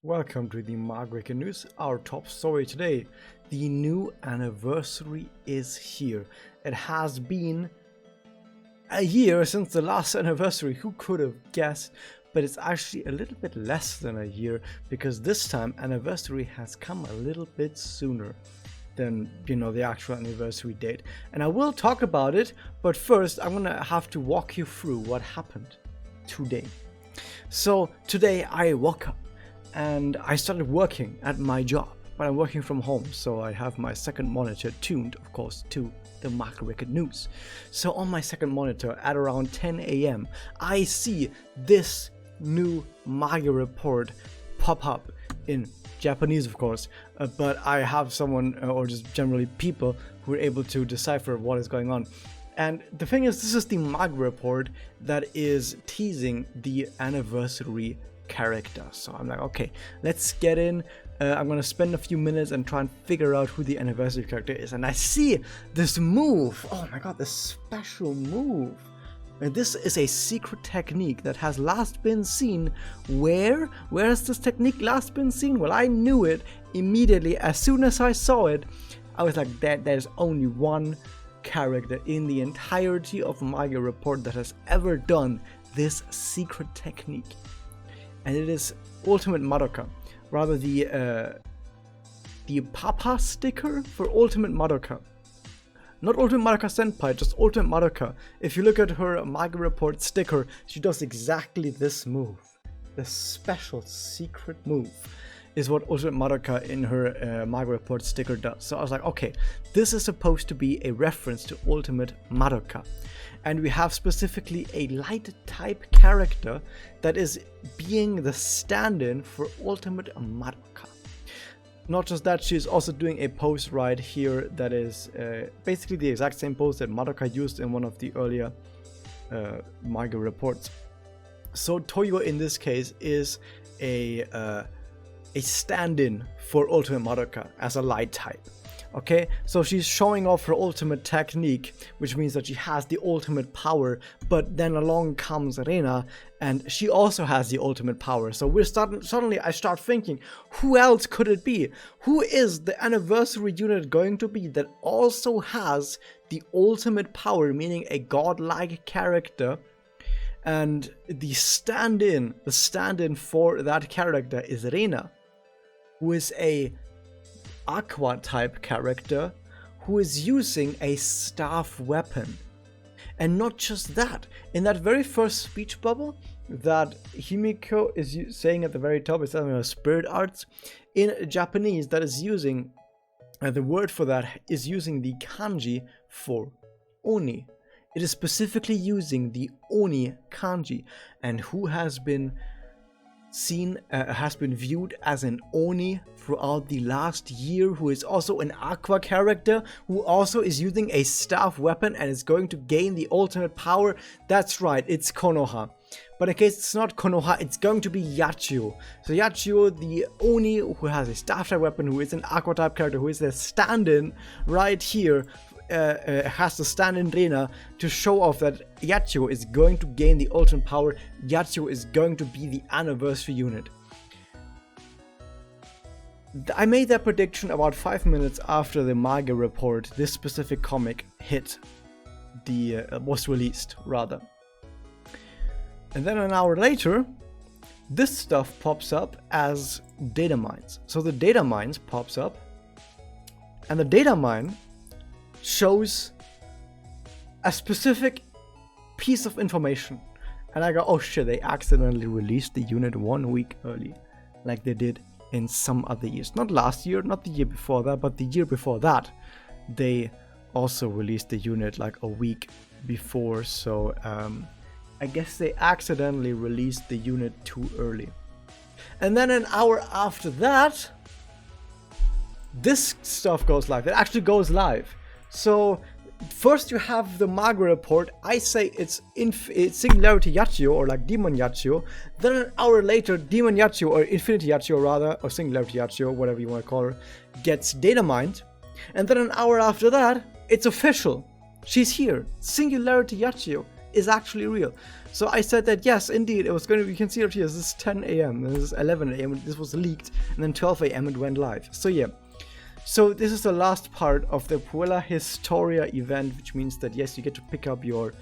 Welcome to the MagiReco news. Our top story today: the new anniversary is here. It has been a year since the last anniversary. Who could have guessed? But it's actually a little bit less than a year, because this time anniversary has come a little bit sooner than the actual anniversary date. And I will talk about it, but first I'm gonna have to walk you through what happened today. So today I woke up and I started working at my job, but I'm working from home, so I have my second monitor tuned, of course, to the MagiReco news. So on my second monitor at around 10 a.m. I see this new Magi report pop up in Japanese, of course, but I have someone or just generally people who are able to decipher what is going on. And the thing is, this is the Magi report that is teasing the anniversary character. So I'm like, okay, let's get in. I'm gonna spend a few minutes and try and figure out who the anniversary character is. And I see this move. Oh my god, this special move. And this is a secret technique that has last been seen. Where has this technique last been seen? Well, I knew it immediately. As soon as I saw it, I was like, there's only one character in the entirety of Magi report that has ever done this secret technique. And it is Ultimate Madoka, rather the Papa sticker for Ultimate Madoka. Not Ultimate Madoka Senpai, just Ultimate Madoka. If you look at her Magi report sticker, she does exactly this move. The special secret move is what Ultimate Madoka in her Magi report sticker does. So I was like, okay, this is supposed to be a reference to Ultimate Madoka. And we have specifically a light type character that is being the stand-in for Ultimate Madoka. Not just that, she's also doing a pose right here that is basically the exact same pose that Madoka used in one of the earlier Magi reports. So Toyo in this case is a stand-in for Ultimate Madoka as a light type. Okay, so she's showing off her ultimate technique, which means that she has the ultimate power, but then along comes Rena, and she also has the ultimate power. So suddenly I start thinking, who else could it be? Who is the anniversary unit going to be that also has the ultimate power, meaning a godlike character? And the stand-in for that character is Rena, who is a Aqua type character who is using a staff weapon. And not just that, in that very first speech bubble that Himiko is saying at the very top, it's something about spirit arts in Japanese, that is using the word for that is using the kanji for Oni. It is specifically using the Oni kanji. And who has been viewed as an Oni throughout the last year, who is also an Aqua character, who also is using a staff weapon and is going to gain the ultimate power? That's right, it's Konoha. But in case it's not Konoha, it's going to be YACHIYO. So YACHIYO, the Oni who has a staff type weapon, who is an Aqua type character, who is the stand-in right here, has to stand in Rena to show off that YACHIYO is going to gain the ultimate power. YACHIYO is going to be the anniversary unit. I made that prediction about 5 minutes after the Magi report, this specific comic, was released, rather. And then an hour later, this stuff pops up as data mines. So the data mines pops up, and the data mine shows a specific piece of information. And I go, oh shit, they accidentally released the unit 1 week early, like they did in some other years. Not last year, not the year before that, but the year before that, they also released the unit like a week before. So I guess they accidentally released the unit too early. And then an hour after that, this stuff goes live. It actually goes live. So first you have the Magi report. I say it's Singularity YACHIYO, or like Demon YACHIYO. Then an hour later, Demon YACHIYO, or Infinity YACHIYO rather, or Singularity YACHIYO, whatever you want to call her, gets data mined. And then an hour after that, it's official. She's here. Singularity YACHIYO is actually real. So I said that yes, indeed, it was going to be, you can see it here, this is 10 a.m., this is 11 a.m., this was leaked, and then 12 a.m. it went live. So yeah. So this is the last part of the Puella Historia event, which means that yes, you get to pick up your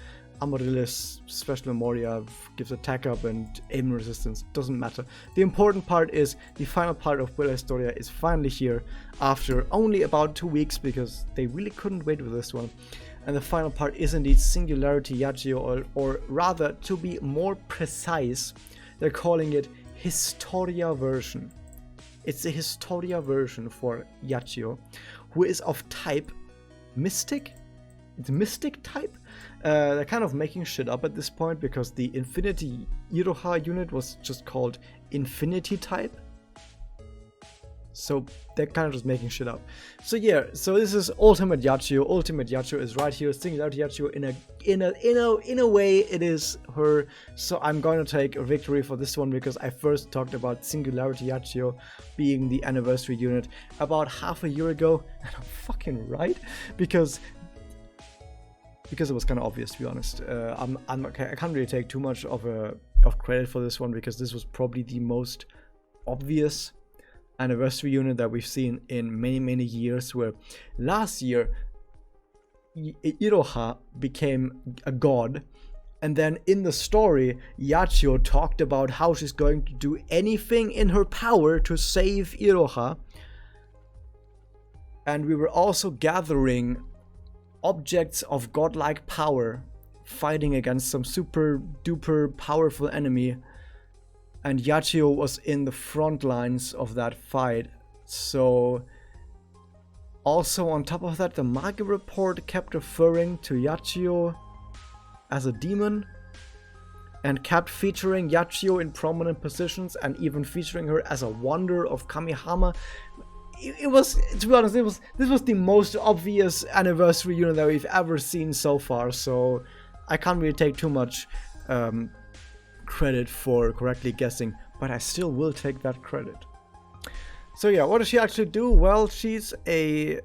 Amaryllis Special Memoria, gives attack up and aim resistance, doesn't matter. The important part is the final part of Puella Historia is finally here after only about 2 weeks, because they really couldn't wait with this one. And the final part is indeed Singularity YACHIYO, or rather, to be more precise, they're calling it Historia version. It's a Historia version for YACHIYO, who is of type Mystic. It's Mystic type. They're kind of making shit up at this point, because the Infinity Iroha unit was just called Infinity type. So they're kind of just making shit up. So yeah, so this is Ultimate YACHIYO. Ultimate YACHIYO is right here. Singularity YACHIYO in a way it is her. So I'm going to take a victory for this one, because I first talked about Singularity YACHIYO being the anniversary unit about half a year ago, and I'm fucking right, because it was kind of obvious, to be honest. I can't really take too much of credit for this one, because this was probably the most obvious anniversary unit that we've seen in many years, where last year Iroha became a god, and then in the story YACHIYO talked about how she's going to do anything in her power to save Iroha, and we were also gathering objects of godlike power, fighting against some super duper powerful enemy, and YACHIYO was in the front lines of that fight. So also on top of that, the Magi report kept referring to YACHIYO as a demon, and kept featuring YACHIYO in prominent positions, and even featuring her as a wonder of Kamihama. It was, to be honest, this was the most obvious anniversary unit that we've ever seen so far, so I can't really take too much credit for correctly guessing, but I still will take that credit. So yeah, what does she actually do? Well, she's an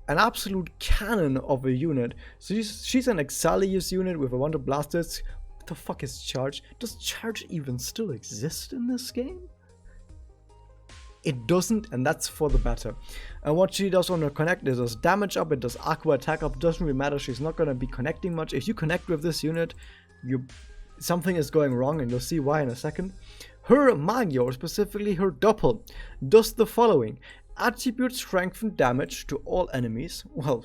absolute cannon of a unit. So she's an Exalius unit with a wonder blasters. What the fuck is charge? Does charge even still exist in this game? It doesn't, and that's for the better. And what she does on her connect is does damage up, it does aqua attack up, doesn't really matter, she's not gonna be connecting much. If you connect with this unit, something is going wrong, and you'll see why in a second. Her Magi, or specifically her Doppel, does the following. Attribute strength and damage to all enemies. Well,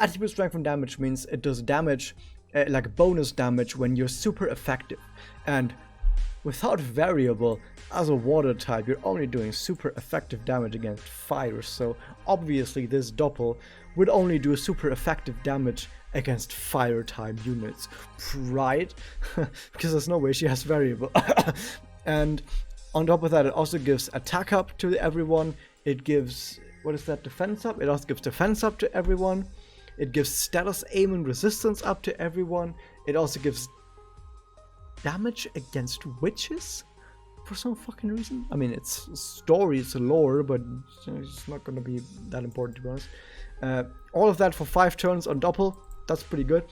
attribute strength and damage means it does damage, like bonus damage when you're super effective. And without variable, as a water type, you're only doing super effective damage against fire, so obviously this Doppel would only do super effective damage against fire type units, right? Because there's no way she has variable. And on top of that, it also gives attack up to everyone. It gives, what is that, defense up? It also gives defense up to everyone. It gives status aim and resistance up to everyone. It also gives damage against witches for some fucking reason. I mean, it's story, it's a lore, but it's not gonna be that important, to be honest. All of that for 5 turns on Doppel. That's pretty good.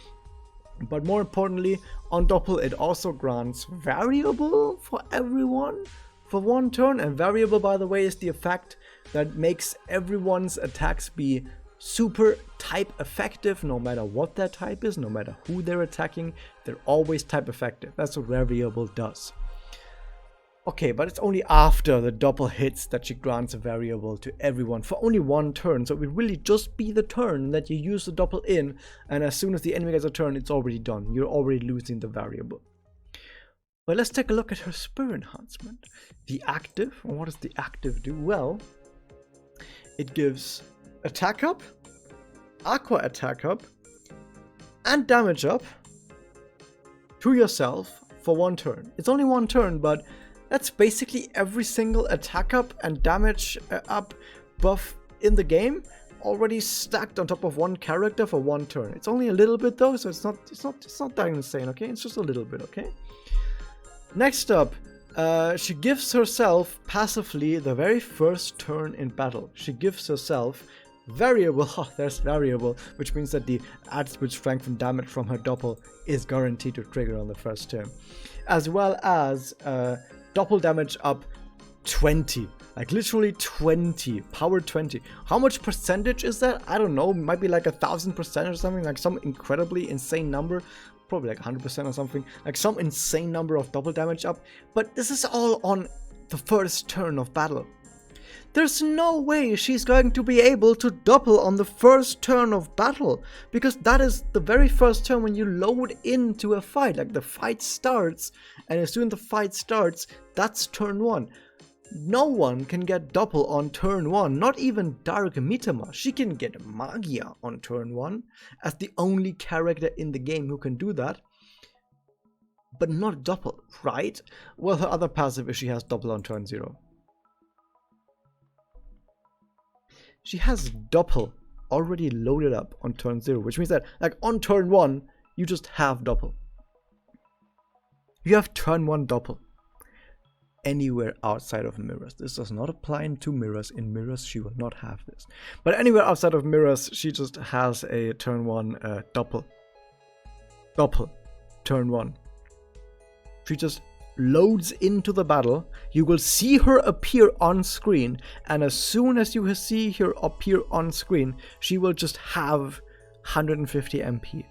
But more importantly, on Doppel, it also grants variable for everyone for 1 turn. And variable, by the way, is the effect that makes everyone's attacks be super type effective, no matter what their type is, no matter who they're attacking, they're always type effective. That's what variable does. Okay, but it's only after the Doppel hits that she grants a variable to everyone for only 1 turn, so it will really just be the turn that you use the Doppel in, and as soon as the enemy gets a turn, it's already done. You're already losing the variable. Well, let's take a look at her Spur enhancement. The active, and what does the active do? Well, it gives attack up, aqua attack up, and damage up to yourself for 1 turn. It's only 1 turn, but that's basically every single attack up and damage up buff in the game already stacked on top of 1 character for 1 turn. It's only a little bit though, so it's not that insane, okay? It's just a little bit, okay? Next up, she gives herself passively the very first turn in battle. She gives herself variable, oh, there's variable, which means that the attribute strength and damage from her doppel is guaranteed to trigger on the first turn. As well as doppel damage up 20, like literally 20, power 20. How much percentage is that? I don't know, might be like 1000% or something, like some incredibly insane number, probably like 100% or something, like some insane number of double damage up. But this is all on the first turn of battle. There's no way she's going to be able to double on the first turn of battle, because that is the very first turn when you load into a fight. Like the fight starts, and as soon as the fight starts, that's turn 1. No one can get double on turn 1, not even Dark Mitama. She can get Magia on turn 1 as the only character in the game who can do that, but not double, right? Well, her other passive is she has double on turn 0. She has double already loaded up on turn 0, which means that like on turn 1, you just have double. You have turn 1 double anywhere outside of mirrors. This does not apply to mirrors. In mirrors, she will not have this. But anywhere outside of mirrors, she just has a turn 1 double. Turn 1. She just loads into the battle. You will see her appear on screen, and as soon as you see her appear on screen, she will just have 150 MP.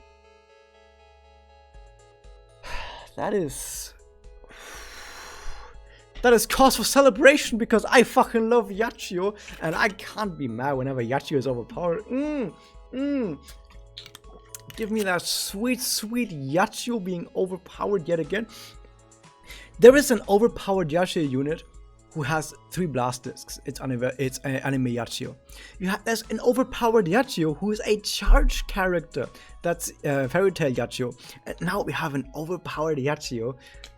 That is cause for celebration, because I fucking love YACHIYO, and I can't be mad whenever YACHIYO is overpowered. Give me that sweet, sweet YACHIYO being overpowered yet again. There is an overpowered YACHIYO unit who has 3 blast discs. It's anime YACHIYO. There's an overpowered YACHIYO who is a charge character. That's Fairy Tail YACHIYO. And now we have an overpowered YACHIYO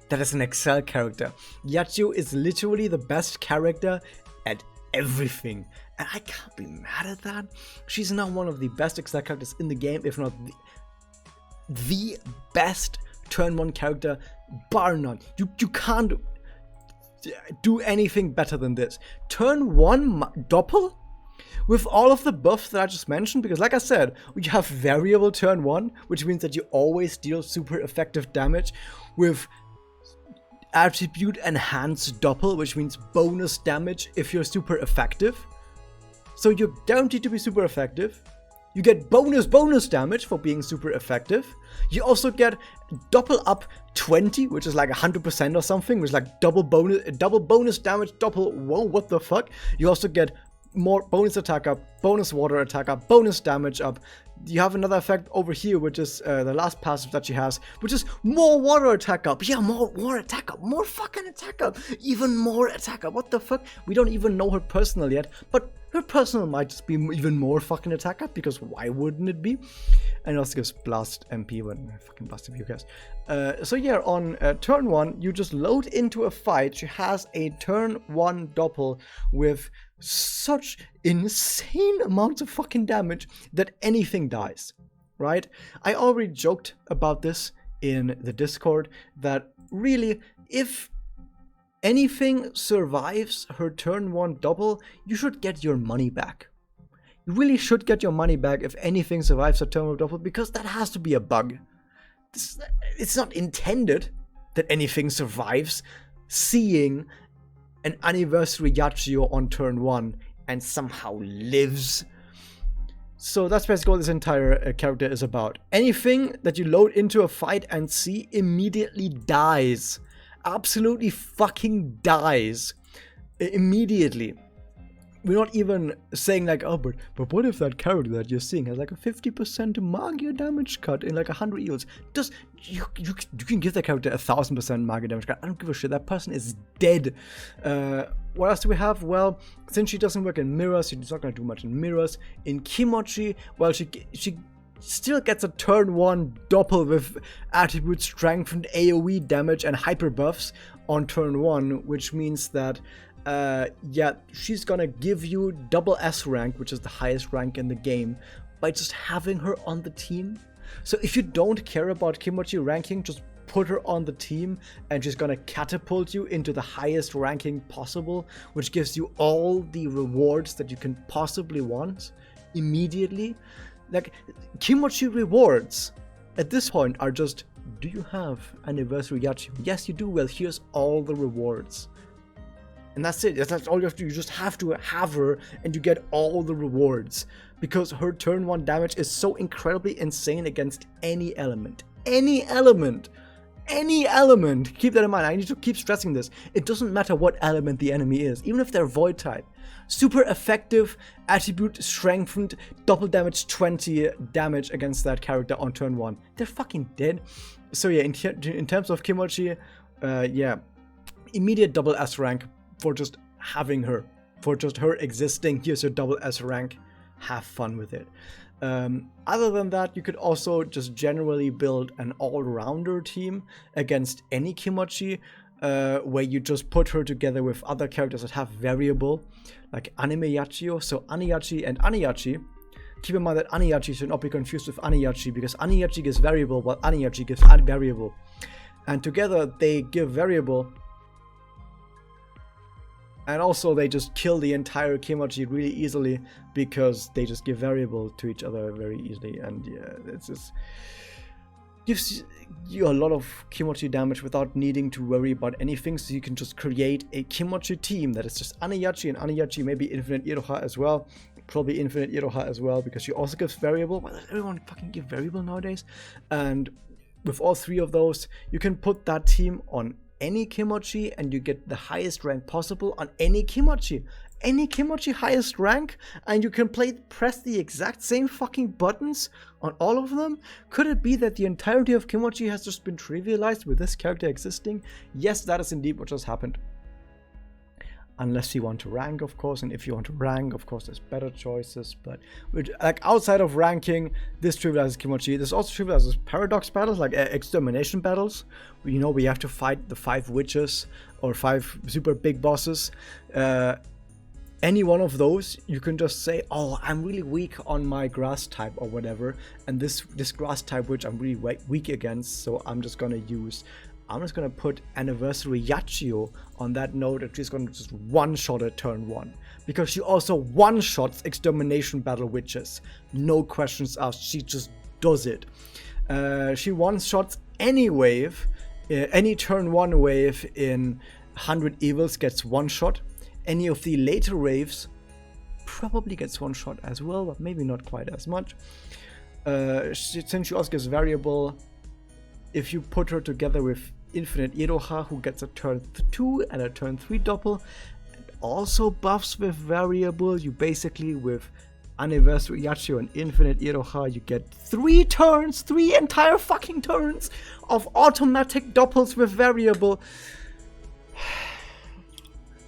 that is an Excel character. YACHIYO is literally the best character at everything, and I can't be mad at that. She's now one of the best Excel characters in the game, if not the best turn 1 character, bar none. You can't do anything better than this. Turn 1 double with all of the buffs that I just mentioned, because like I said, we have variable turn 1, which means that you always deal super effective damage, with attribute enhanced double, which means bonus damage if you're super effective. So you're guaranteed to be super effective. You get bonus damage for being super effective. You also get double up 20, which is like 100% or something, which is like double bonus damage, double, whoa, what the fuck? You also get more bonus attack up, bonus water attack up, bonus damage up. You have another effect over here, which is the last passive that she has, which is more water attack up. Yeah, more attack up, more fucking attack up, even more attack up. What the fuck? We don't even know her personal yet, but her personal might just be even more fucking attack up, because why wouldn't it be? And it also gives blast MP, when fucking blast MP, who cares? So yeah, on turn 1, you just load into a fight. She has a turn 1 double with such insane amounts of fucking damage that anything dies, right? I already joked about this in the Discord, that really, if anything survives her turn 1 double, you should get your money back. You really should get your money back if anything survives her turn 1 double, because that has to be a bug. It's not intended that anything survives seeing an anniversary YACHIYO on turn 1 and somehow lives. So that's basically what this entire character is about. Anything that you load into a fight and see immediately dies. Absolutely fucking dies. Immediately. We're not even saying like, oh, but what if that character that you're seeing has like a 50% Magia damage cut in like 100 eels? You can give that character 1000% Magia damage cut. I don't give a shit. That person is dead. What else do we have? Well, since she doesn't work in mirrors, she's not going to do much in mirrors. In Kimochi, well, she still gets a turn 1 double with attribute strengthened AoE damage and hyper buffs on turn 1, which means that yeah, she's gonna give you double S rank, which is the highest rank in the game, by just having her on the team. So if you don't care about Kimochi ranking, just put her on the team and she's gonna catapult you into the highest ranking possible, which gives you all the rewards that you can possibly want immediately. Like, Kimochi rewards at this point are just, do you have Anniversary YACHIYO? Yes, you do. Well, here's all the rewards. And that's it. That's all you have to do. You just have to have her and you get all the rewards. Because her turn 1 damage is so incredibly insane against any element. Any element! Any element! Keep that in mind. I need to keep stressing this. It doesn't matter what element the enemy is, even if they're void type. Super effective, attribute strengthened, double damage 20 damage against that character on turn 1. They're fucking dead. So yeah, in terms of Kimochi, yeah, immediate double S rank for just having her. For just her existing, here's your double S rank. Have fun with it. Other than that, you could also just generally build an all-rounder team against any Kimochi, where you just put her together with other characters that have variable, like Anime YACHIYO. So Aniyachi and Aniyachi. Keep in mind that Aniyachi should not be confused with Aniyachi, because Aniyachi gives variable while Aniyachi gives variable. And together they give variable. And also they just kill the entire Kimochi really easily because they just give variable to each other very easily. And yeah, it's just gives you a lot of Kimochi damage without needing to worry about anything. So you can just create a Kimochi team that is just Aniyachi and Aniyachi, maybe Infinite Iroha as well. Probably Infinite Iroha as well, because she also gives variable. Why does everyone fucking give variable nowadays? And with all 3 of those, you can put that team on any Kimochi and you get the highest rank possible on any Kimochi. Any Kimochi highest rank, and you can press the exact same fucking buttons on all of them? Could it be that the entirety of Kimochi has just been trivialized with this character existing? Yes, that is indeed what just happened. Unless you want to rank, of course, and if you want to rank, of course, there's better choices, but like outside of ranking, this trivializes Kimochi. This also trivializes paradox battles, like extermination battles. You know, we have to fight the 5 witches or 5 super big bosses. Any one of those, you can just say, oh, I'm really weak on my grass type or whatever, and this grass type which I'm really weak against, so I'm just gonna put Anniversary YACHIYO on that node, and she's gonna just one-shot at turn 1. Because she also one-shots Extermination Battle Witches. No questions asked, she just does it. She one-shots any wave, any turn 1 wave in 100 Evils gets one-shot. Any of the later waves probably gets one-shot as well, but maybe not quite as much. Since she also gives variable, if you put her together with Infinite Iroha, who gets a turn 2 and a turn 3 double, and also buffs with variable, you basically, with Anniversary YACHIYO and Infinite Iroha, you get 3 turns, 3 entire fucking turns of automatic doubles with variable.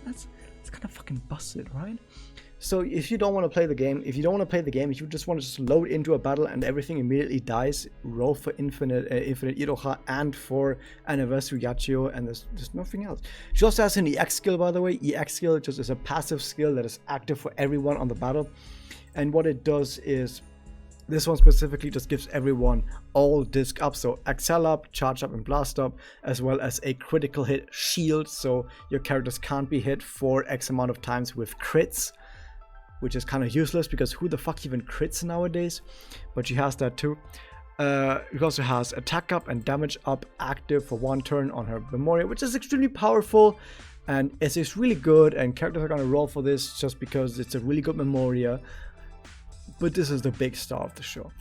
That's kind of fucking busted, right? So if you don't want to play the game, if you just want to just load into a battle and everything immediately dies, roll for Infinite Iroha and for Anniversary YACHIYO, and there's nothing else. She also has an EX skill, by the way. EX skill just is a passive skill that is active for everyone on the battle. And what it does is, this one specifically just gives everyone all disc up, so Excel up, Charge up, and Blast up, as well as a critical hit shield, so your characters can't be hit for X amount of times with crits, which is kind of useless because who the fuck even crits nowadays? But she has that too. It also has attack up and damage up active for 1 turn on her Memoria, which is extremely powerful, and it's really good, and characters are gonna roll for this just because it's a really good Memoria. But this is the big star of the show.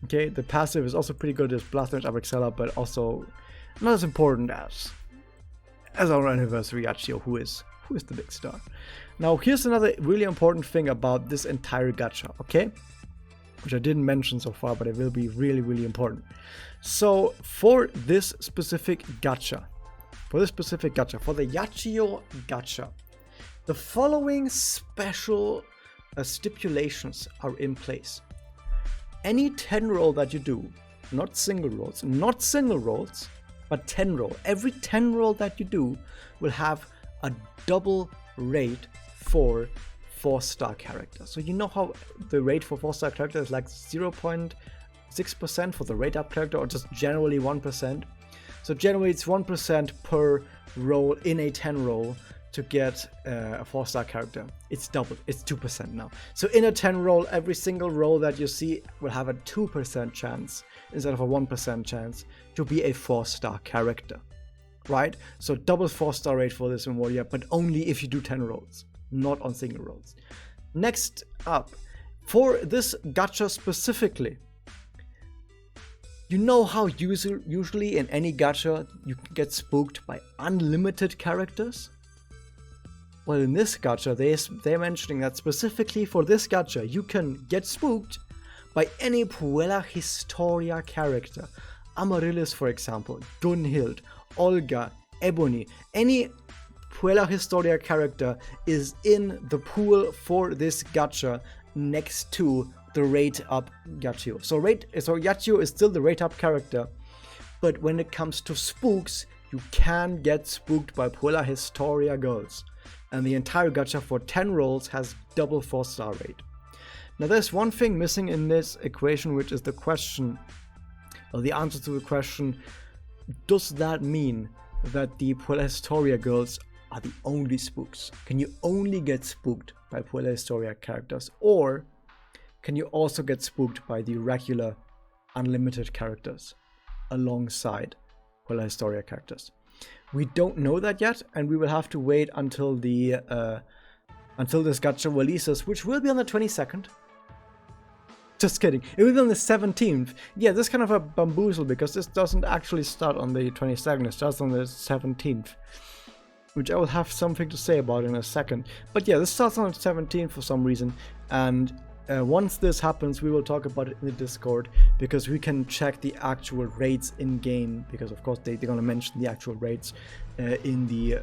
Okay, the passive is also pretty good as Blast Damage up, Excel up, but also not as important as our Anniversary YACHIYO, who is the big star. Now, here's another really important thing about this entire gacha, okay? Which I didn't mention so far, but it will be really, really important. So, for this specific gacha, for the YACHIYO gacha, the following special stipulations are in place. Any 10 roll that you do, not single rolls, but 10 roll. Every 10 roll that you do will have a double rate for 4-star character. So you know how the rate for 4-star character is like 0.6% for the rate up character, or just generally 1%. So generally it's 1% per roll in a 10 roll to get a 4-star character. It's doubled. It's 2% now. So in a 10 roll, every single roll that you see will have a 2% chance instead of a 1% chance to be a 4-star character, right? So double 4-star rate for this in Warrior, but only if you do 10 rolls, not on single rolls. Next up, for this gacha specifically, you know how usually in any gacha you can get spooked by unlimited characters? Well, in this gacha, they're mentioning that specifically for this gacha, you can get spooked by any Puella Historia character. Amaryllis, for example, Gunhild, Olga, Ebony. Any Puella Historia character is in the pool for this gacha next to the rate up YACHIYO. So YACHIYO is still the rate up character, but when it comes to spooks, you can get spooked by Puella Historia girls. And the entire gacha for 10 rolls has double 4-star rate. Now there's one thing missing in this equation, which is the question, or the answer to the question, does that mean that the Puella Historia girls are the only spooks? Can you only get spooked by Puella Historia characters, or can you also get spooked by the regular unlimited characters alongside Puella Historia characters? We don't know that yet, and we will have to wait until the until this gacha releases, which will be on the 22nd. Just kidding, it will be on the 17th. Yeah, this is kind of a bamboozle because this doesn't actually start on the 22nd, it starts on the 17th. Which I will have something to say about in a second. But yeah, this starts on the 17th for some reason, and once this happens, we will talk about it in the Discord, because we can check the actual rates in game, because of course they're going to mention the actual rates in the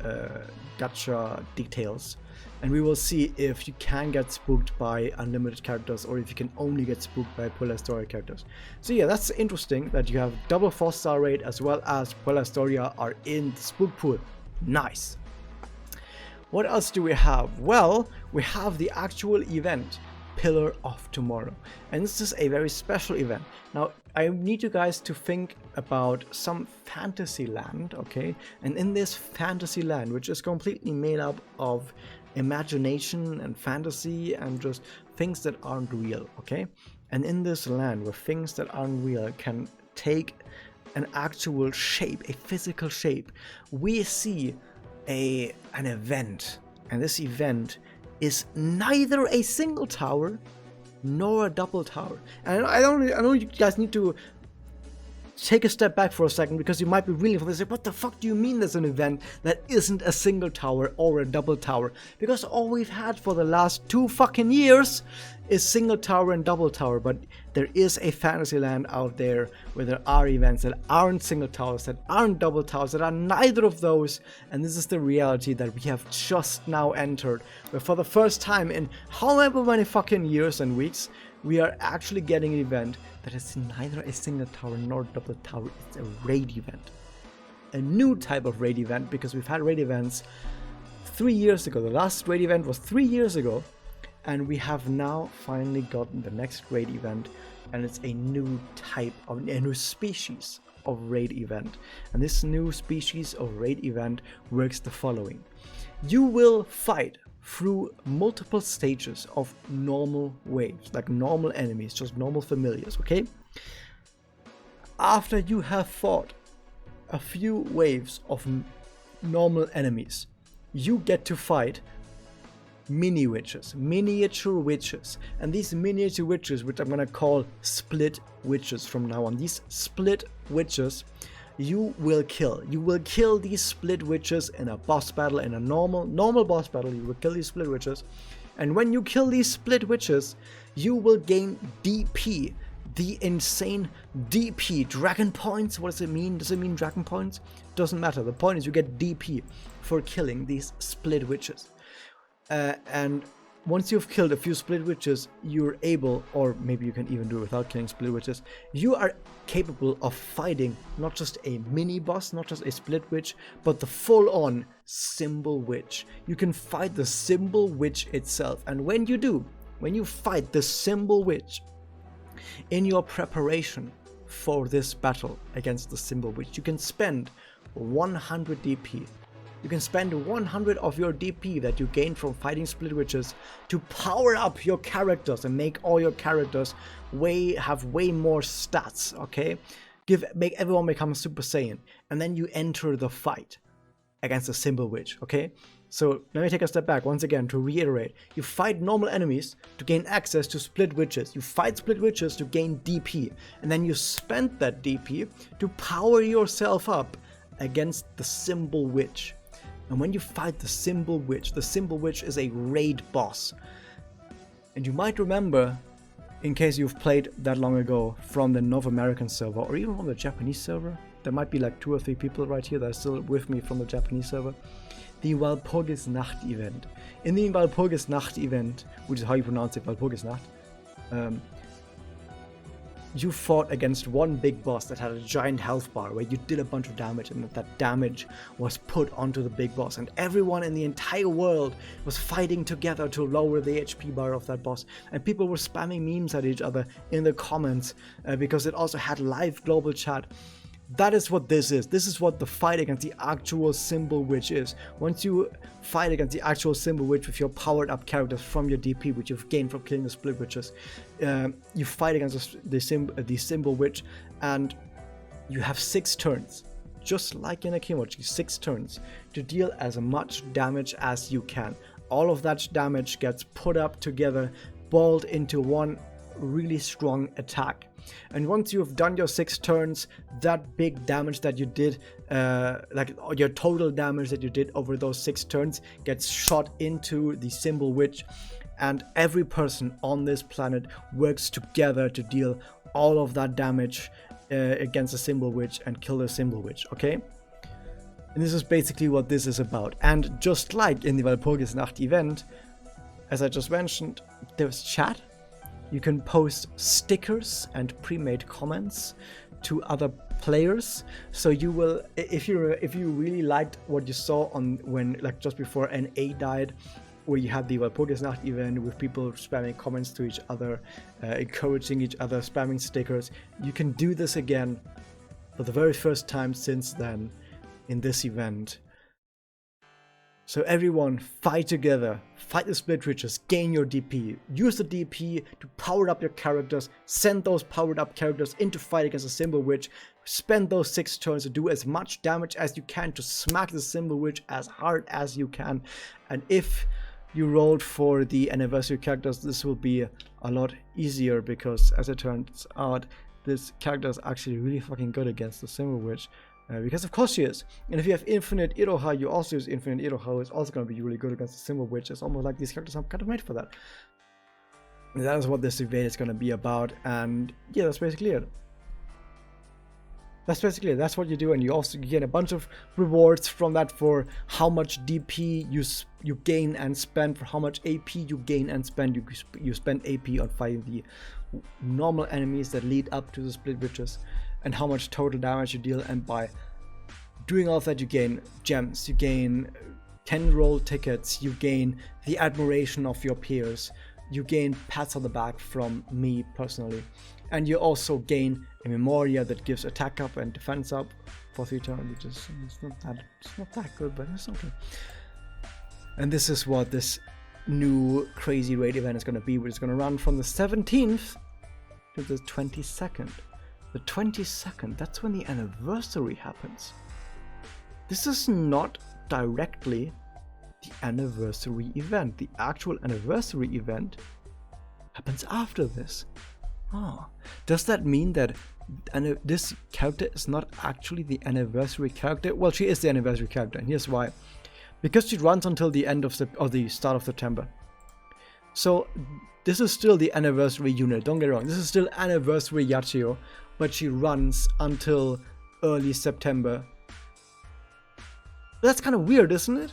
gacha details, and we will see if you can get spooked by unlimited characters or if you can only get spooked by Puella Historia characters. So yeah, that's interesting that you have double 4-star rate as well as Puella Historia are in the spook pool. Nice. What else do we have? Well, we have the actual event, Pillar of Tomorrow, and this is a very special event. Now I need you guys to think about some fantasy land, okay? And in this fantasy land, which is completely made up of imagination and fantasy and just things that aren't real, okay? And in this land where things that aren't real can take an actual shape, a physical shape, we see an event, and this event is neither a single tower nor a double tower. And I know you guys need to take a step back for a second, because you might be really confused, like, what the fuck do you mean there's an event that isn't a single tower or a double tower? Because all we've had for the last 2 fucking years is single tower and double tower. But there is a fantasy land out there where there are events that aren't single towers, that aren't double towers, that are neither of those, and this is the reality that we have just now entered, where for the first time in however many fucking years and weeks, we are actually getting an event that is neither a single tower nor double tower. It's a raid event. A new type of raid event, because we've had raid events 3 years ago. The last raid event was 3 years ago, and we have now finally gotten the next raid event, and it's a new type of, a new species of raid event. And this new species of raid event works the following. You will fight through multiple stages of normal waves, like normal enemies, just normal familiars, okay? After you have fought a few waves of normal enemies, you get to fight mini witches, miniature witches. And these miniature witches, which I'm gonna call split witches from now on, these split witches you will kill. You will kill these split witches in a boss battle, in a normal boss battle. You will kill these split witches, and when you kill these split witches, you will gain DP, the insane DP, dragon points. What does it mean? Does it mean dragon points? Doesn't matter. The point is you get DP for killing these split witches, and once you've killed a few split witches, you're able, or maybe you can even do it without killing split witches, you are capable of fighting not just a mini boss, not just a split witch, but the full-on symbol witch. You can fight the symbol witch itself, and when you do, when you fight the symbol witch, in your preparation for this battle against the symbol witch, you can spend 100 DP You can spend 100 of your DP that you gain from fighting split witches to power up your characters and make all your characters have way more stats, okay? Make everyone become Super Saiyan, and then you enter the fight against a Symbol Witch, okay? So let me take a step back once again to reiterate. You fight normal enemies to gain access to split witches. You fight split witches to gain DP. And then you spend that DP to power yourself up against the Symbol Witch. And when you fight the Symbol Witch is a raid boss. And you might remember, in case you've played that long ago, from the North American server or even from the Japanese server. There might be like 2 or 3 people right here that are still with me from the Japanese server. The Walpurgis Nacht event. In the Walpurgis Nacht event, which is how you pronounce it, Walpurgis Nacht, you fought against one big boss that had a giant health bar where you did a bunch of damage, and that damage was put onto the big boss, and everyone in the entire world was fighting together to lower the HP bar of that boss, and people were spamming memes at each other in the comments because it also had live global chat. That is what this is. This is what the fight against the actual Symbol Witch is. Once you fight against the actual Symbol Witch with your powered up characters from your DP, which you've gained from killing the split witches, you fight against the Symbol Witch, and you have 6 turns, just like in a Kimochi, 6 turns to deal as much damage as you can. All of that damage gets put up together, balled into one really strong attack. And once you've done your 6 turns, that big damage that you did, like your total damage that you did over those 6 turns, gets shot into the Symbol Witch, and every person on this planet works together to deal all of that damage against the Symbol Witch and kill the Symbol Witch, okay? And this is basically what this is about. And just like in the Walpurgis Nacht event, as I just mentioned, there's chat. You can post stickers and pre-made comments to other players. So you will, if you really liked what you saw on when, like, just before NA died, where you had the Walpurgis Nacht event with people spamming comments to each other, encouraging each other, spamming stickers, you can do this again for the very first time since then in this event. So everyone, fight together, fight the split witches, gain your DP, use the DP to power up your characters, send those powered up characters into fight against the Symbol Witch, spend those 6 turns to do as much damage as you can to smack the Symbol Witch as hard as you can. And if you rolled for the anniversary characters, this will be a lot easier because, as it turns out, this character is actually really fucking good against the Symbol Witch. Because of course she is. And if you have infinite Iroha, you also use infinite Iroha, it's also going to be really good against the Symbol Witch. It's almost like these characters are kind of made for that. And that is what this event is going to be about. And yeah, that's basically it. That's what you do, and you also gain a bunch of rewards from that for how much DP you gain and spend, for how much AP you gain and spend. You spend AP on fighting the normal enemies that lead up to the split witches, and how much total damage you deal. And by doing all of that, you gain gems, you gain 10 roll tickets, you gain the admiration of your peers, you gain pats on the back from me personally, and you also gain a Memoria that gives attack up and defense up for 3 turns, which is it's not that good, but it's okay. And this is what this new crazy raid event is going to be, which is going to run from the 17th to the 22nd. The 22nd, that's when the anniversary happens. This is not directly the anniversary event. The actual anniversary event happens after this. Oh, does that mean that this character is not actually the anniversary character? Well, she is the anniversary character, and here's why. Because she runs until the end of the start of September. So this is still the anniversary unit, don't get me wrong. This is still anniversary YACHIYO, but she runs until early September. That's kind of weird, isn't it?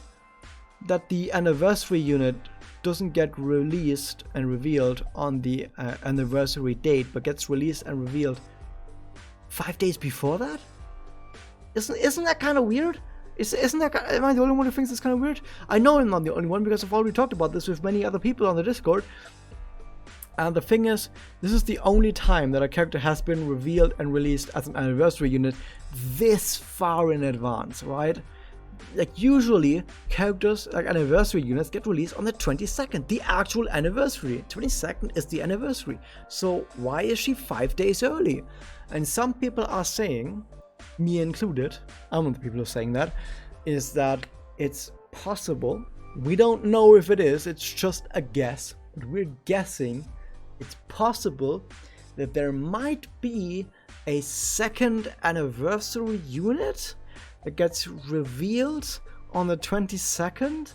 That the anniversary unit doesn't get released and revealed on the anniversary date, but gets released and revealed 5 days before that? Isn't that kind of weird? Am I the only one who thinks it's kind of weird? I know I'm not the only one, because I've already talked about this with many other people on the Discord. And the thing is, this is the only time that a character has been revealed and released as an anniversary unit this far in advance, right? like usually characters like anniversary units get released on the 22nd, the actual anniversary. 22nd is the anniversary. So why is she 5 days early? And some people are saying, me included, I'm one of the people who are saying that, is that it's possible. We don't know if it is, it's just a guess, but we're guessing it's possible that there might be a second anniversary unit that gets revealed on the 22nd.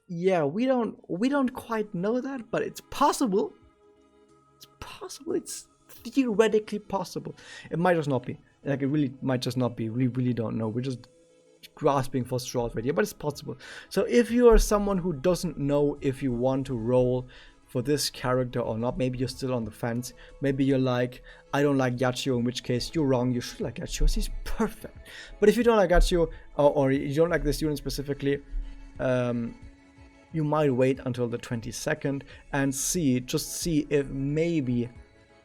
Yeah, we don't quite know that, but it's possible. It's possible. It's theoretically possible. It might just not be. Like, it really might just not be. We really don't know. We're just grasping for straws right here, but it's possible. So if you are someone who doesn't know if you want to roll for this character or not, maybe you're still on the fence, maybe you're like, I don't like YACHIYO, in which case you're wrong, you should like YACHIYO, he's perfect. But if you don't like YACHIYO, or you don't like this unit specifically, you might wait until the 22nd and just see if maybe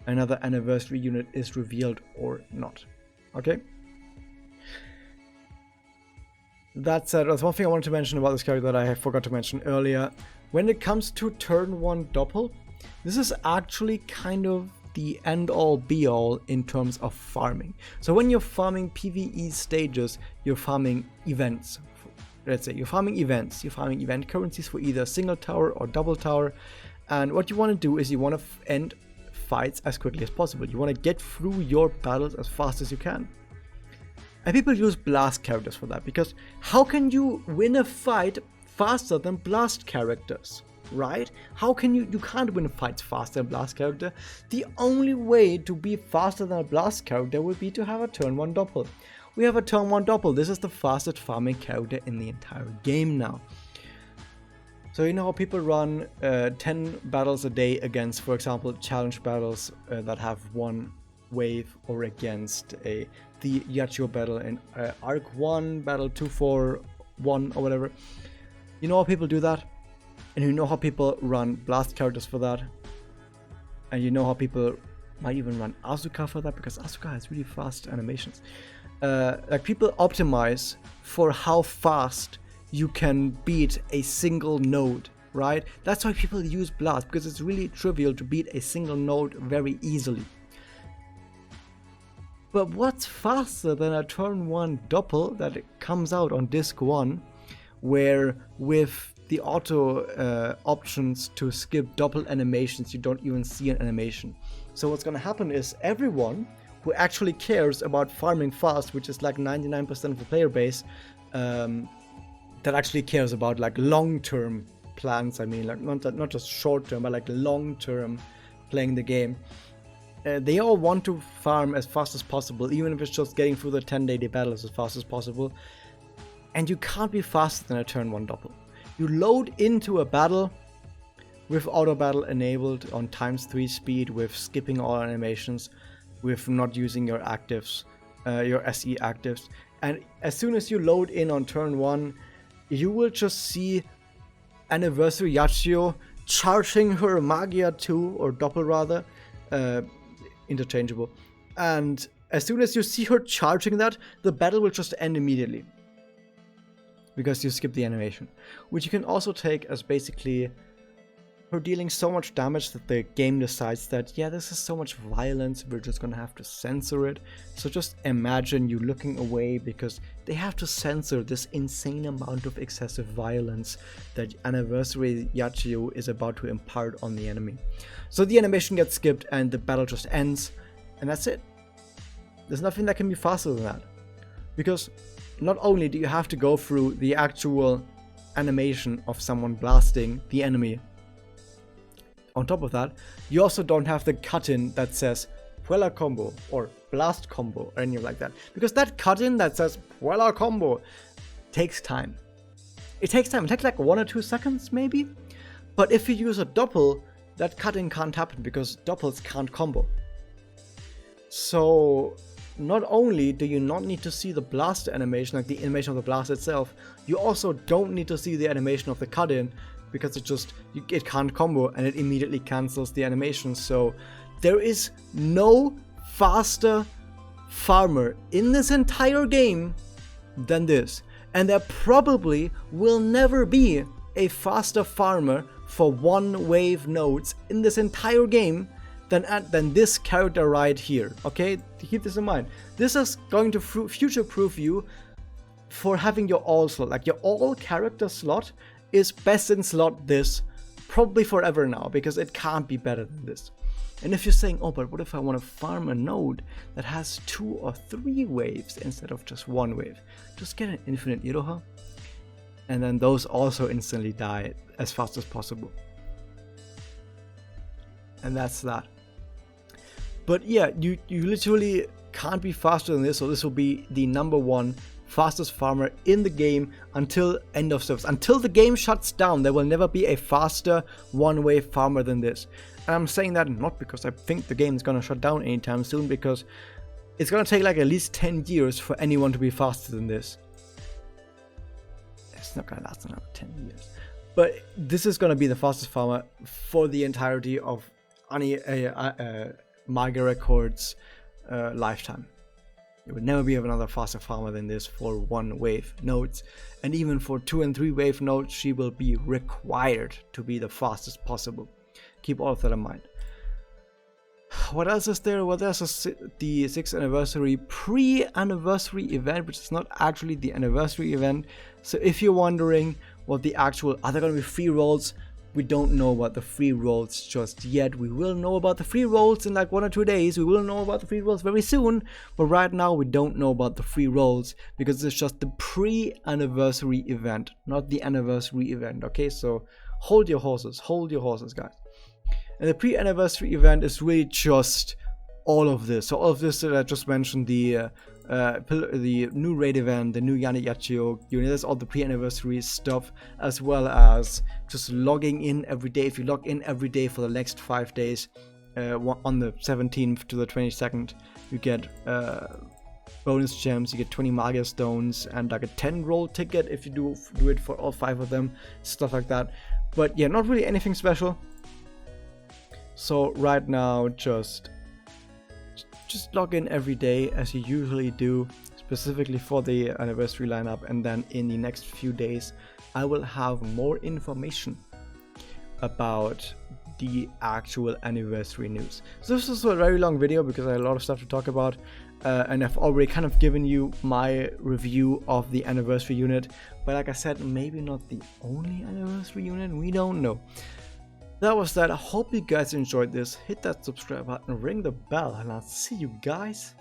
another anniversary unit is revealed or not. Okay? That said, there's one thing I wanted to mention about this character that I forgot to mention earlier. When it comes to turn 1 doppel, this is actually kind of the end-all be-all in terms of farming. So when you're farming PvE stages, you're farming events. Let's say you're farming events. You're farming event currencies for either single tower or double tower. And what you want to do is you want to end fights as quickly as possible. You want to get through your battles as fast as you can. And people use blast characters for that, because how can you win a fight faster than blast characters, right? How can you can't win fights faster than blast character. The only way to be faster than a blast character would be to have a turn 1 doppel. We have a turn 1 doppel. This is the fastest farming character in the entire game now. So you know how people run 10 battles a day against, for example, challenge battles that have one wave, or against the YACHIYO battle in Arc 1, Battle 241 or whatever. You know how people do that? And you know how people run blast characters for that? And you know how people might even run Asuka for that, because Asuka has really fast animations. Like, people optimize for how fast you can beat a single node, right? That's why people use blast, because it's really trivial to beat a single node very easily. But what's faster than a turn 1 doppel that comes out on disc 1, where with the auto options to skip doppel animations, you don't even see an animation. So what's gonna happen is everyone who actually cares about farming fast, which is like 99% of the player base, that actually cares about like long-term plans, I mean, like not just short-term, but like long-term playing the game. They all want to farm as fast as possible, even if it's just getting through the 10-day battles as fast as possible. And you can't be faster than a turn 1 doppel. You load into a battle with auto battle enabled on ×3 speed, with skipping all animations, with not using your actives, your SE actives. And as soon as you load in on turn 1, you will just see Anniversary YACHIYO charging her Magia 2, or doppel rather, interchangeable. And as soon as you see her charging that, the battle will just end immediately, because you skip the animation, which you can also take as basically her dealing so much damage that the game decides that, yeah, this is so much violence, we're just gonna have to censor it. So just imagine you looking away because they have to censor this insane amount of excessive violence that Anniversary YACHIYO is about to impart on the enemy. So the animation gets skipped and the battle just ends, and that's it. There's nothing that can be faster than that, because not only do you have to go through the actual animation of someone blasting the enemy, on top of that, you also don't have the cut-in that says Puella combo or blast combo or anything like that. Because that cut-in that says Puella combo takes time. It takes time. It takes like 1 or 2 seconds maybe. But if you use a doppel, that cut-in can't happen because doppels can't combo. So not only do you not need to see the blast animation, like the animation of the blast itself, you also don't need to see the animation of the cut-in, because it can't combo and it immediately cancels the animation. So there is no faster farmer in this entire game than this. And there probably will never be a faster farmer for one wave nodes in this entire game than this character right here. Okay, keep this in mind. This is going to future-proof you for having your all slot. Like your all character slot is best in slot this probably forever now, because it can't be better than this. And if you're saying, oh, but what if I want to farm a node that has 2 or 3 waves instead of just 1 wave? Just get an infinite Iroha, and then those also instantly die as fast as possible. And that's that. But yeah, you literally can't be faster than this, so this will be the #1 fastest farmer in the game until end of service. Until the game shuts down, there will never be a faster one-wave farmer than this. And I'm saying that not because I think the game is gonna shut down anytime soon, because it's gonna take like at least 10 years for anyone to be faster than this. It's not gonna last another 10 years. But this is gonna be the fastest farmer for the entirety of any MagiReco's lifetime. There would never be another faster farmer than this for 1 wave nodes, and even for 2 and 3 wave nodes, she will be required to be the fastest possible. Keep all of that in mind. What else is there? Well, there's the 6th anniversary pre-anniversary event, which is not actually the anniversary event. So if you're wondering what the actual, are there going to be free rolls? We don't know about the free rolls just yet. We will know about the free rolls in like 1 or 2 days. We will know about the free rolls very soon. But right now we don't know about the free rolls because it's just the pre-anniversary event, not the anniversary event. Okay, so hold your horses, guys. And the pre-anniversary event is really just all of this. So all of this that I just mentioned, the new raid event, the new YACHIYO unit, that's all the pre-anniversary stuff, as well as just logging in every day. If you log in every day for the next 5 days, on the 17th to the 22nd, you get bonus gems, you get 20 Magia stones, and like a 10 roll ticket if you do it for all 5 of them, stuff like that. But yeah, not really anything special. So right now, just log in every day as you usually do, specifically for the anniversary lineup, and then in the next few days I will have more information about the actual anniversary news. So this is a very long video because I had a lot of stuff to talk about, and I've already kind of given you my review of the anniversary unit, but like I said, maybe not the only anniversary unit, we don't know. That was that. I hope you guys enjoyed this. Hit that subscribe button, ring the bell, and I'll see you guys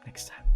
next time.